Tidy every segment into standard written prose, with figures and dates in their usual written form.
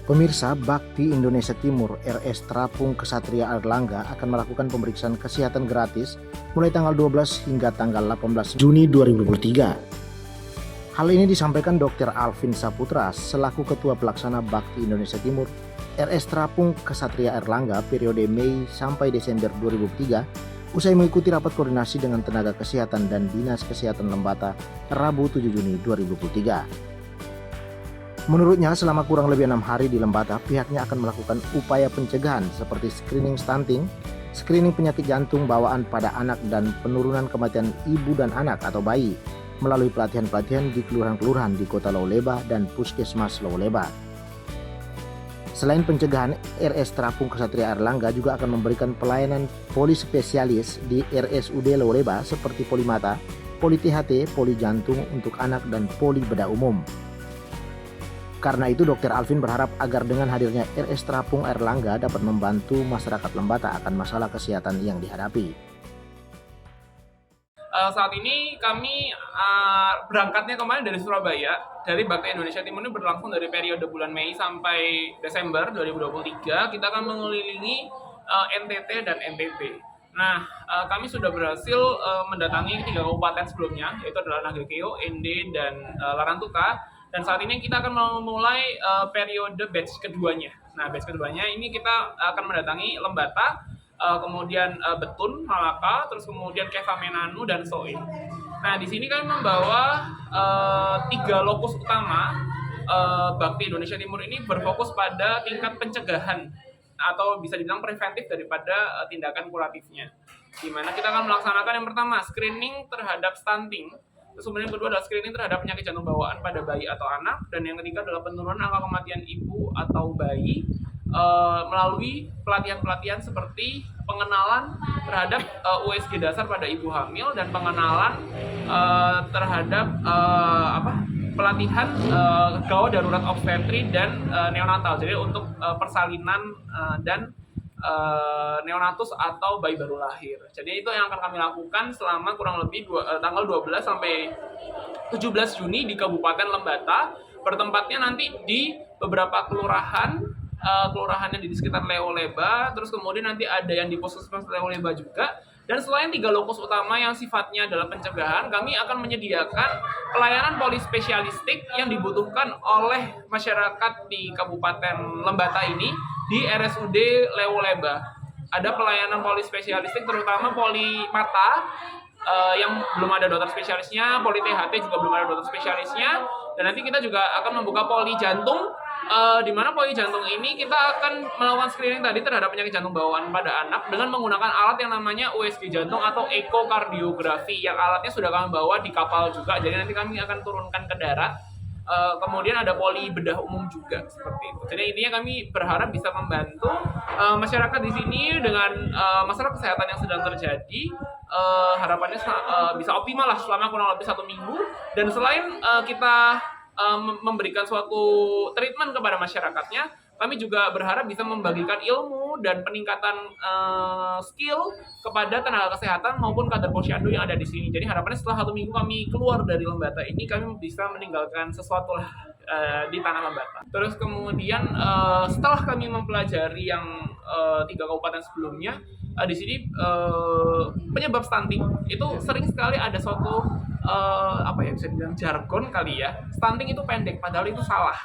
Pemirsa, Bakti Indonesia Timur RS Terapung Ksatria Airlangga akan melakukan pemeriksaan kesehatan gratis mulai tanggal 12 hingga tanggal 18 Juni 2023. Hal ini disampaikan Dr. Alvin Saputra selaku Ketua Pelaksana Bakti Indonesia Timur RS Terapung Ksatria Airlangga periode Mei sampai Desember 2003 usai mengikuti rapat koordinasi dengan tenaga kesehatan dan Dinas Kesehatan Lembata Rabu 7 Juni 2023. Menurutnya, selama kurang lebih 6 hari di Lembata, pihaknya akan melakukan upaya pencegahan seperti screening stunting, screening penyakit jantung bawaan pada anak, dan penurunan kematian ibu dan anak atau bayi melalui pelatihan-pelatihan di kelurahan-kelurahan di Kota Lauleba dan Puskesmas Lauleba. Selain pencegahan, RS Terapung Ksatria Airlangga juga akan memberikan pelayanan poli spesialis di RSUD Lauleba seperti poli mata, poli THT, poli jantung untuk anak, dan poli bedah umum. Karena itu, Dr. Alvin berharap agar dengan hadirnya RS Terapung Airlangga dapat membantu masyarakat Lembata akan masalah kesehatan yang dihadapi. Saat ini kami berangkatnya kemarin dari Surabaya, dari Bakti Indonesia Timur ini berlangsung dari periode bulan Mei sampai Desember 2023. Kita akan mengelilingi NTT dan NTB. Nah, kami sudah berhasil mendatangi 3 kabupaten sebelumnya, yaitu adalah Nagekeo, Ende, dan Larantuka. Dan saat ini kita akan memulai periode batch keduanya. Nah, batch keduanya ini kita akan mendatangi Lembata, kemudian Betun, Malaka, terus kemudian Kevamenanu, dan Soin. Nah, di sini kami membawa 3 lokus utama. Bakti Indonesia Timur ini berfokus pada tingkat pencegahan atau bisa dibilang preventif daripada tindakan kuratifnya. Di mana kita akan melaksanakan yang pertama, screening terhadap stunting. Terus kemudian yang kedua adalah screening terhadap penyakit jantung bawaan pada bayi atau anak, dan yang ketiga adalah penurunan angka kematian ibu atau bayi melalui pelatihan-pelatihan seperti pengenalan terhadap USG dasar pada ibu hamil dan pengenalan terhadap pelatihan gawat darurat obstetri dan neonatal. Jadi untuk persalinan dan neonatus atau bayi baru lahir. Jadi itu yang akan kami lakukan selama kurang lebih tanggal 12 sampai 17 Juni di Kabupaten Lembata. Bertempatnya nanti di beberapa kelurahan yang di sekitar Lauleba, terus kemudian nanti ada yang di Puskesmas Lauleba juga. Dan selain 3 lokus utama yang sifatnya adalah pencegahan, kami akan menyediakan pelayanan polispesialistik yang dibutuhkan oleh masyarakat di Kabupaten Lembata ini di RSUD Lauleba. Ada pelayanan polispesialistik terutama poli mata yang belum ada dokter spesialisnya, poli THT juga belum ada dokter spesialisnya, dan nanti kita juga akan membuka poli jantung, di mana poli jantung ini kita akan melakukan screening tadi terhadap penyakit jantung bawaan pada anak dengan menggunakan alat yang namanya USG jantung atau ekokardiografi, yang alatnya sudah kami bawa di kapal juga, jadi nanti kami akan turunkan ke darat. Kemudian ada poli bedah umum juga seperti itu. Jadi intinya kami berharap bisa membantu masyarakat di sini dengan masalah kesehatan yang sedang terjadi. Harapannya bisa optimal lah selama kurang lebih 1 minggu. Dan selain kita memberikan suatu treatment kepada masyarakatnya, kami juga berharap bisa membagikan ilmu dan peningkatan skill kepada tenaga kesehatan maupun kader posyandu yang ada di sini. Jadi harapannya setelah 1 minggu kami keluar dari Lembata ini, kami bisa meninggalkan sesuatu lah di tanah Lembata. Terus kemudian setelah kami mempelajari yang 3 kabupaten sebelumnya, di sini penyebab stunting itu sering sekali ada suatu bisa dibilang jargon kali ya. Stunting itu pendek, padahal itu salah.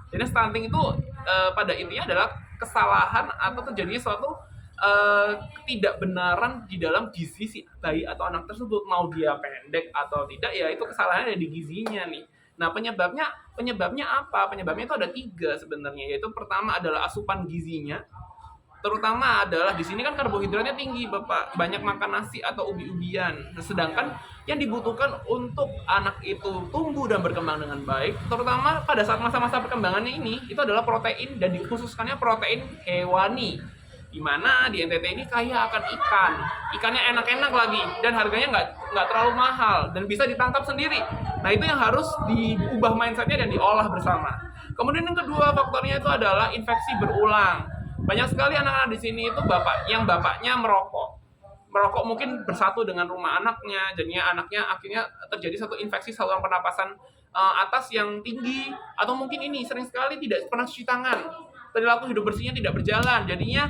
Jadi stunting itu pada intinya adalah kesalahan atau terjadinya suatu ketidakbenaran di dalam gizi si bayi atau anak tersebut. Mau dia pendek atau tidak, ya itu kesalahannya ada di gizinya nih. Nah, penyebabnya apa? Penyebabnya itu ada 3 sebenarnya, yaitu pertama adalah asupan gizinya. Terutama adalah di sini kan karbohidratnya tinggi, Bapak. Banyak makan nasi atau ubi-ubian. Sedangkan yang dibutuhkan untuk anak itu tumbuh dan berkembang dengan baik, terutama pada saat masa-masa perkembangannya ini, itu adalah protein, dan dikhususkannya protein hewani. Di mana di NTT ini kaya akan ikan. Ikannya enak-enak lagi, dan harganya nggak terlalu mahal, dan bisa ditangkap sendiri. Nah, itu yang harus diubah mindsetnya dan diolah bersama. Kemudian yang kedua faktornya itu adalah infeksi berulang. Banyak sekali anak-anak di sini itu bapaknya merokok mungkin bersatu dengan rumah anaknya, jadinya anaknya akhirnya terjadi satu infeksi saluran pernapasan atas yang tinggi, atau mungkin ini sering sekali tidak pernah cuci tangan. perilaku hidup bersihnya tidak berjalan, jadinya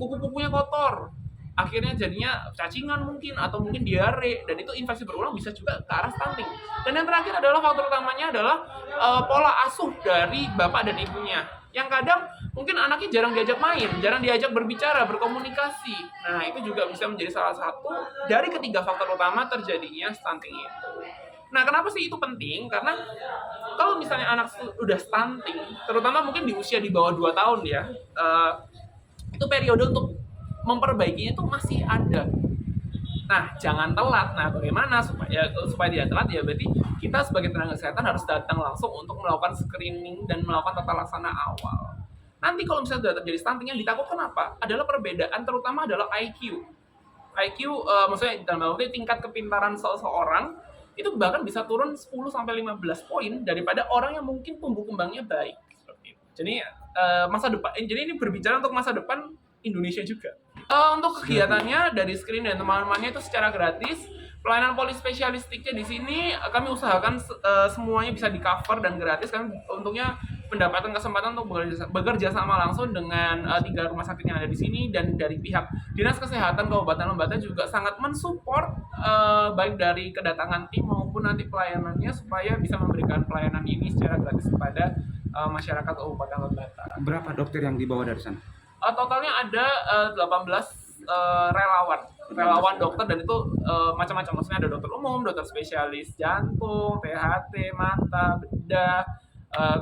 kuku-kukunya kotor, akhirnya jadinya cacingan mungkin atau mungkin diare, dan itu infeksi berulang bisa juga ke arah stunting. Dan yang terakhir adalah faktor utamanya adalah pola asuh dari bapak dan ibunya, yang kadang mungkin anaknya jarang diajak main, jarang diajak berbicara, berkomunikasi. Nah, itu juga bisa menjadi salah satu dari ketiga faktor utama terjadinya stunting itu. Nah, kenapa sih itu penting? Karena kalau misalnya anak udah stunting, terutama mungkin di usia di bawah 2 tahun ya, itu periode untuk memperbaikinya itu masih ada. Nah, jangan telat. Nah, bagaimana supaya tidak telat? Ya berarti kita sebagai tenaga kesehatan harus datang langsung untuk melakukan screening dan melakukan tata laksana awal. Nanti kalau misalnya sudah terjadi stunting, yang ditakutkan apa? Adalah perbedaan, terutama adalah IQ. Maksudnya dalam arti tingkat kepintaran seseorang itu bahkan bisa turun 10-15 poin daripada orang yang mungkin tumbuh kembangnya baik. Seperti itu. Jadi jadi ini berbicara untuk masa depan Indonesia juga. Untuk kegiatannya dari screen dan teman-temannya itu secara gratis. Pelayanan polispesialistiknya di sini kami usahakan semuanya bisa di cover dan gratis. Kami untungnya mendapatkan kesempatan untuk bekerja sama langsung dengan 3 rumah sakit yang ada di sini, dan dari pihak Dinas Kesehatan Kabupaten Lembata juga sangat mensupport baik dari kedatangan tim maupun nanti pelayanannya supaya bisa memberikan pelayanan ini secara gratis kepada masyarakat Kabupaten Lembata. Berapa dokter yang dibawa dari sana? Totalnya ada 18 relawan dokter, dan itu macam-macam, maksudnya ada dokter umum, dokter spesialis jantung, THT, mata, bedah,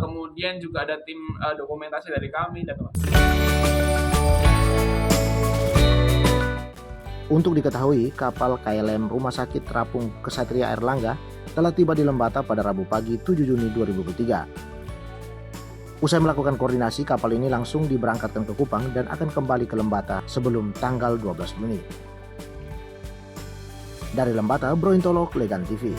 kemudian juga ada tim dokumentasi dari kami dan teman. Untuk diketahui, kapal KLM Rumah Sakit Terapung Ksatria Airlangga telah tiba di Lembata pada Rabu pagi 7 Juni 2023. Usai melakukan koordinasi, kapal ini langsung diberangkatkan ke Kupang dan akan kembali ke Lembata sebelum tanggal 12 Juni. Dari Lembata, Bro Intolok, Legan TV.